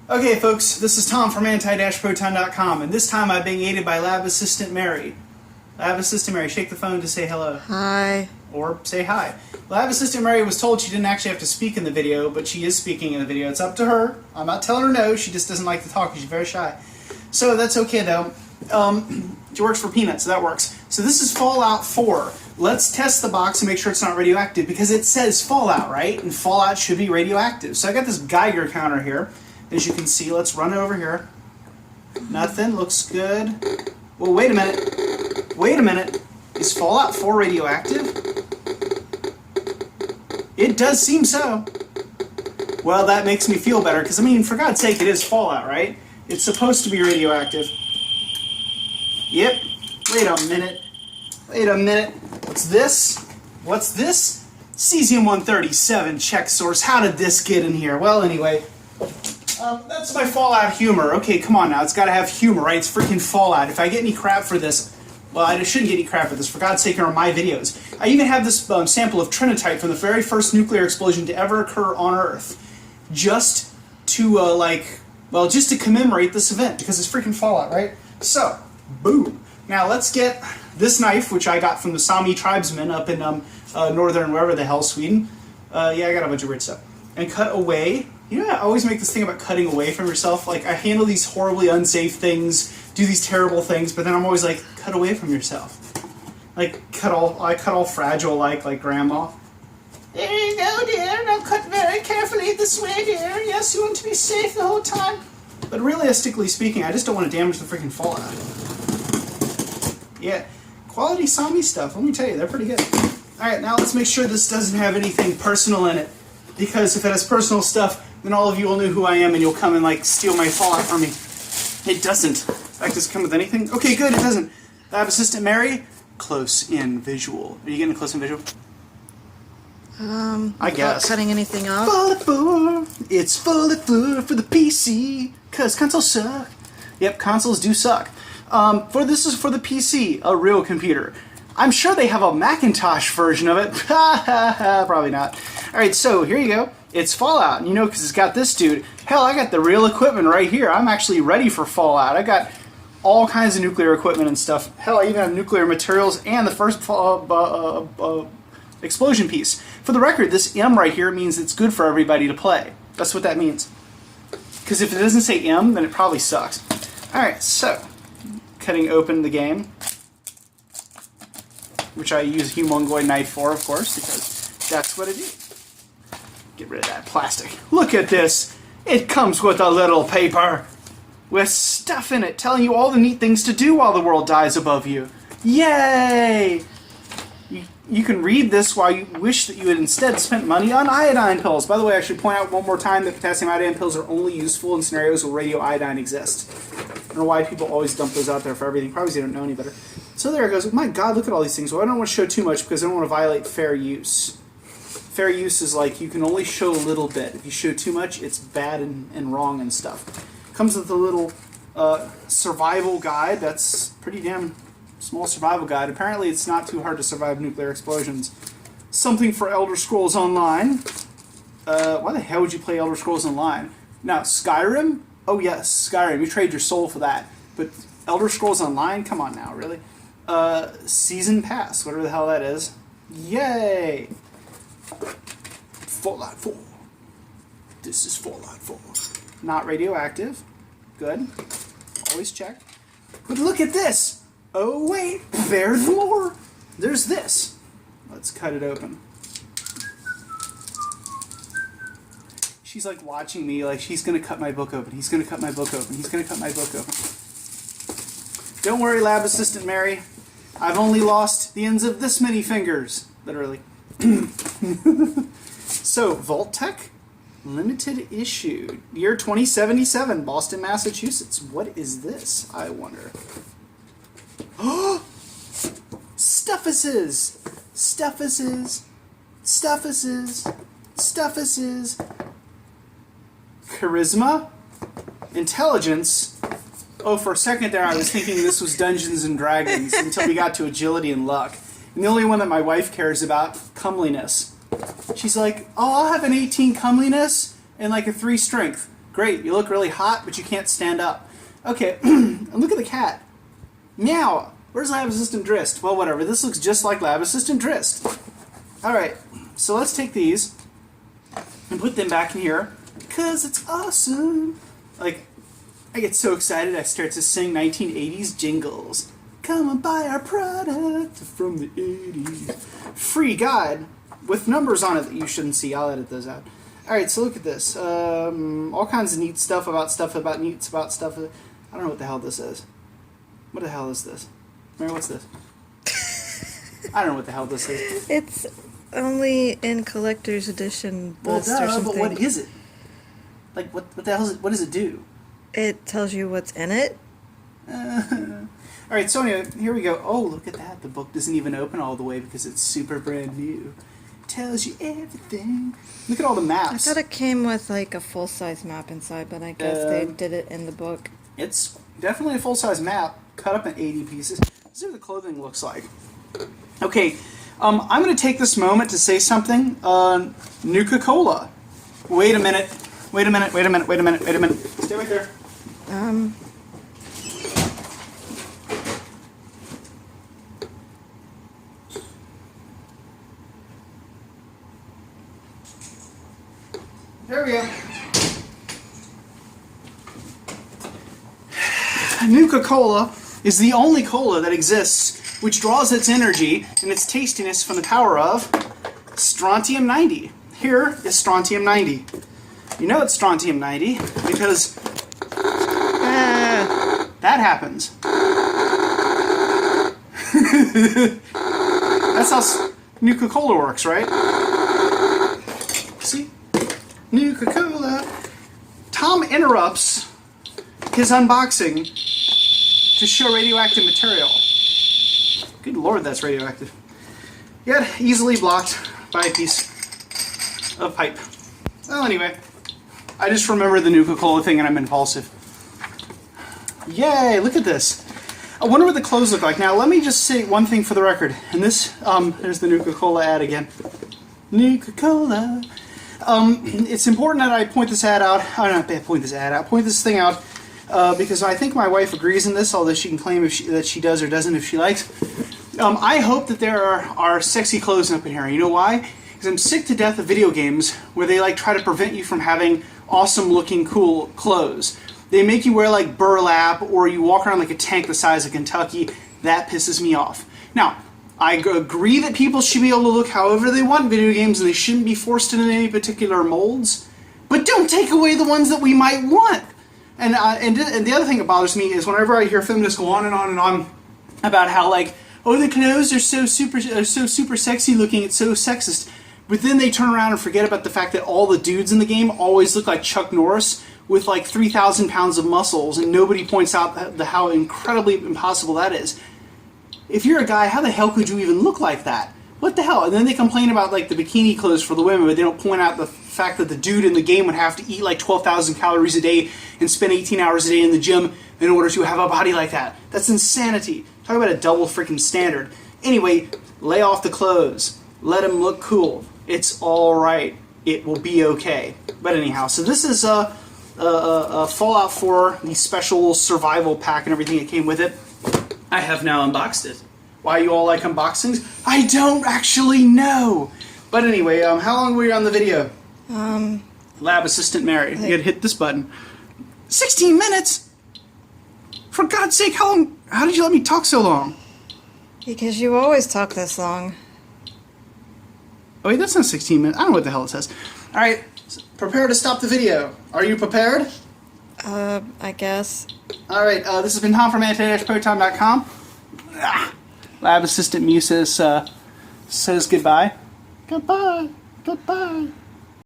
Okay folks, this is Tom from anti-proton.com, and this time I'm being aided by Lab Assistant Mary. Lab Assistant Mary, shake the phone to say hello. Hi. Or say hi. Lab Assistant Mary was told she didn't actually have to speak in the video, but she is speaking in the video. It's up to her. I'm not telling her no, she just doesn't like to talk, she's very shy. So that's okay though. She works for Peanut, so that works. So this is Fallout 4. Let's test the box and make sure it's not radioactive, because it says Fallout, right? And Fallout should be radioactive. So I got this Geiger counter here. As you can see, let's run it over here. Nothing, looks good. Well, wait a minute. Wait a minute. Is Fallout 4 radioactive? It does seem so. Well, that makes me feel better, because, I mean, for God's sake, it is Fallout, right? It's supposed to be radioactive. Yep. Wait a minute. Wait a minute. What's this? What's this? Cesium-137 check source. How did this get in here? Well, anyway. That's my Fallout humor. Okay, come on now. It's got to have humor, right? It's freaking Fallout. If I get any crap for this, well, I shouldn't get any crap for this. For God's sake, they're my videos. I even have this sample of Trinitite from the very first nuclear explosion to ever occur on Earth. Just to, just to commemorate this event, because it's freaking Fallout, right? So, boom. Now, let's get this knife, which I got from the Sami tribesmen up in northern, wherever the hell, Sweden. Yeah, I got a bunch of weird stuff. And cut away. You know, I always make this thing about cutting away from yourself. Like, I handle these horribly unsafe things, do these terrible things, but then I'm always like, cut away from yourself. Like, I cut all fragile like Grandma. There you go, dear. Now cut very carefully this way, dear. Yes, you want to be safe the whole time. But realistically speaking, I just don't want to damage the freaking Fallout. Yeah, quality Sami stuff, let me tell you, they're pretty good. Alright, now let's make sure this doesn't have anything personal in it. Because if it has personal stuff, then all of you will know who I am and you'll come and, steal my Fallout from me. It doesn't. In fact, does it come with anything? Okay, good, it doesn't. Lab Assistant Mary, close-in visual. Are you getting a close-in visual? I guess. Cutting anything off? Fallout 4, it's Fallout 4 for the PC, because consoles suck. Yep, consoles do suck. This is for the PC, a real computer. I'm sure they have a Macintosh version of it. Probably not. Alright, so here you go. It's Fallout, because it's got this dude. Hell, I got the real equipment right here. I'm actually ready for Fallout. I got all kinds of nuclear equipment and stuff. Hell, I even have nuclear materials and the first explosion piece. For the record, this M right here means it's good for everybody to play. That's what that means. Because if it doesn't say M, then it probably sucks. Alright, so, cutting open the game, which I use a humongoid knife for, of course, because that's what it is. Get rid of that plastic. Look at this. It comes with a little paper with stuff in it telling you all the neat things to do while the world dies above you. Yay! You can read this while you wish that you had instead spent money on iodine pills. By the way, I should point out one more time that potassium iodine pills are only useful in scenarios where radioiodine exists. I don't know why people always dump those out there for everything. Probably they don't know any better. So there it goes. My God, look at all these things. Well, I don't want to show too much because I don't want to violate fair use. Fair use is like you can only show a little bit. If you show too much, it's bad and wrong and stuff. Comes with a little survival guide. That's pretty damn small survival guide. Apparently it's not too hard to survive nuclear explosions. Something for Elder Scrolls Online. Why the hell would you play Elder Scrolls Online? Now, Skyrim? Oh yes, Skyrim. You trade your soul for that. But Elder Scrolls Online? Come on now, really? Season Pass, whatever the hell that is. Yay! Fallout 4. This is Fallout 4. Not radioactive. Good. Always check. But look at this! Oh wait, there's more! There's this. Let's cut it open. She's like watching me, like she's gonna cut my book open. He's gonna cut my book open. He's gonna cut my book open. Don't worry, Lab Assistant Mary. I've only lost the ends of this many fingers. Literally. So, Vault-Tec, limited issue, year 2077, Boston, Massachusetts. What is this, I wonder? Oh! Stuffuses! Stuffuses! Stuffuses! Stuffuses! Charisma? Intelligence? Oh, for a second there I was thinking this was Dungeons and Dragons until we got to agility and luck. And the only one that my wife cares about, comeliness. She's like, oh, I'll have an 18 comeliness and like a 3 strength. Great, you look really hot, but you can't stand up. Okay, and look at the cat. Meow. Where's Lab Assistant Drist? Well, whatever. This looks just like Lab Assistant Drist. Alright, so let's take these and put them back in here, because it's awesome. Like, I get so excited I start to sing 1980s jingles. Come and buy our product from the 80s. Free guide with numbers on it that you shouldn't see. I'll edit those out. Alright, so look at this. All kinds of neat stuff about stuff. I don't know what the hell this is. What the hell is this? Mary, what's this? I don't know what the hell this is. It's only in collector's edition books or something. But what is it? Like, what the hell is it? What does it do? It tells you what's in it. Alright, so anyway, here we go. Oh, look at that. The book doesn't even open all the way because it's super brand new. Tells you everything. Look at all the maps. I thought it came with like a full-size map inside, but I guess they did it in the book. It's definitely a full-size map, cut up in 80 pieces. Let's see what the clothing looks like. Okay, I'm going to take this moment to say something. Nuka-Cola. Wait a minute. Wait a minute. Stay right there. There we go. Nuka-Cola is the only cola that exists which draws its energy and its tastiness from the power of strontium-90. Here is strontium-90. You know it's strontium-90 because that happens. That's how Nuka-Cola works, right? See? Nuka-Cola. Tom interrupts his unboxing to show radioactive material. Good lord, that's radioactive. Yet easily blocked by a piece of pipe. Well, anyway, I just remember the Nuka-Cola thing and I'm impulsive. Yay, look at this. I wonder what the clothes look like. Now, let me just say one thing for the record. And this, there's the Nuka-Cola ad again. Nuka-Cola. It's important that I point this ad out. Point this thing out. Because I think my wife agrees in this, although she can claim that she does or doesn't if she likes. I hope that there are sexy clothes up in here. You know why? Because I'm sick to death of video games where they like try to prevent you from having awesome looking cool clothes. They make you wear like burlap or you walk around like a tank the size of Kentucky. That pisses me off. Now, I agree that people should be able to look however they want in video games and they shouldn't be forced into any particular molds. But don't take away the ones that we might want. And the other thing that bothers me is whenever I hear feminists go on and on and on about how like, oh, the clothes are so super sexy looking, it's so sexist. But then they turn around and forget about the fact that all the dudes in the game always look like Chuck Norris with like 3,000 pounds of muscles, and nobody points out how incredibly impossible that is. If you're a guy, how the hell could you even look like that? What the hell? And then they complain about like the bikini clothes for the women, but they don't point out the fact that the dude in the game would have to eat like 12,000 calories a day and spend 18 hours a day in the gym in order to have a body like that. That's insanity. Talk about a double freaking standard. Anyway, lay off the clothes. Let them look cool. It's all right. It will be okay. But anyhow, so this is a Fallout 4, the special survival pack and everything that came with it. I have now unboxed it. Why you all like unboxings? I don't actually know. But anyway, how long were you on the video? Lab Assistant Mary. You gotta hit this button. 16 minutes? For God's sake, how long? How did you let me talk so long? Because you always talk this long. Oh wait, that's not 16 minutes. I don't know what the hell it says. Alright, prepare to stop the video. Are you prepared? I guess. Alright, this has been Tom from anti-proton.com. Lab Assistant Mew says goodbye. Goodbye. Goodbye.